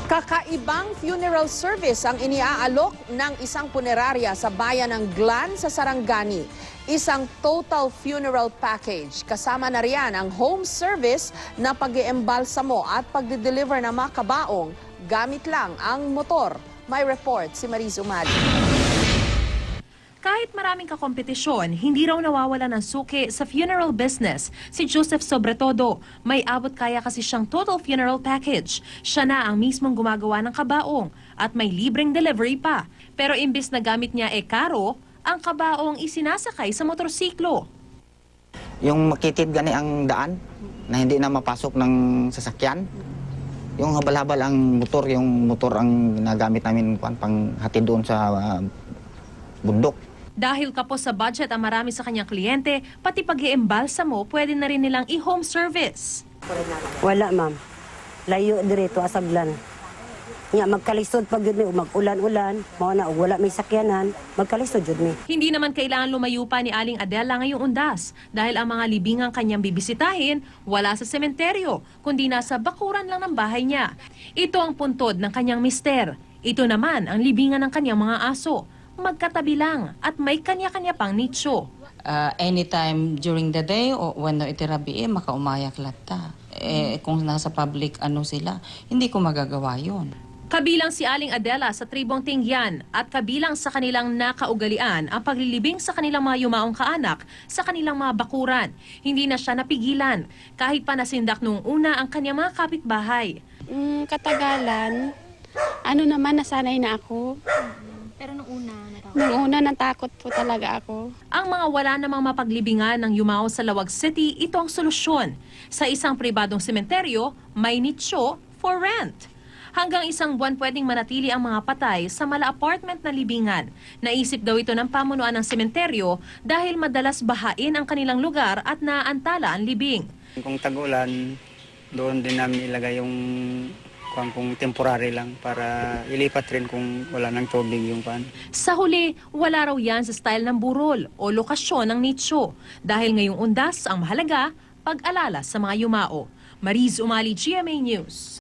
Kakaibang funeral service ang iniaalok ng isang punerarya sa bayan ng Glan sa Sarangani. Isang total funeral package. Kasama na riyan ang home service na pag-iembalsamo at pagde-deliver ng mga kabaong gamit lang ang motor. May report si Mariz Umali. Kahit maraming kakompetisyon, hindi raw nawawala ng suki sa funeral business. Si Joseph Sobretodo, may abot kaya kasi siyang total funeral package. Siya na ang mismong gumagawa ng kabaong at may libreng delivery pa. Pero imbis na gamit niya karo, ang kabaong isinasakay sa motorsiklo. Yung makitid gani ang daan na hindi na mapasok ng sasakyan. Yung habal-habal ang motor, yung motor ang nagamit namin pang hatid doon sa bundok. Dahil kapos sa budget ang marami sa kanyang kliyente, pati pag-iembalsamo, pwede na rin nilang i-home service. Wala, ma'am. Layo dirito asaglan. Nga magkalisod pag yun mag-ulan-ulan, na wala may sakyanan, magkalisod yun. Hindi naman kailangan lumayo pa ni Aling Adela ngayong undas dahil ang mga libingang kanyang bibisitahin wala sa sementeryo, kundi nasa bakuran lang ng bahay niya. Ito ang puntod ng kanyang mister. Ito naman ang libingan ng kanyang mga aso. Magkatabi lang at may kanya-kanya pang nicho. Anytime during the day o when itirabi, makaumayak lata. Kung nasa public sila, hindi ko magagawa yon. Kabilang si Aling Adela sa tribong Tingyan at kabilang sa kanilang nakaugalian ang paglilibing sa kanilang mga yumaong kaanak sa kanilang mga bakuran. Hindi na siya napigilan kahit pa nasindak nung una ang kanyang mga kapitbahay. Katagalan, naman nasanay na ako. Pero nung una, natakot po talaga ako. Ang mga wala namang mapaglibingan ng yumao sa Lawag City, ito ang solusyon. Sa isang pribadong sementeryo, may nicho for rent. Hanggang isang buwan pwedeng manatili ang mga patay sa mala-apartment na libingan. Naisip daw ito ng pamunuan ng sementeryo dahil madalas bahain ang kanilang lugar at naaantala ang libing. Kung tag-ulan, doon din namin ilagay yung kung temporary lang para ilipat rin kung wala ng tubig yung pan. Sa huli, wala raw yan sa style ng burol o lokasyon ng nicho. Dahil ngayong undas ang mahalaga, pag-alala sa mga yumao. Mariz Umali, GMA News.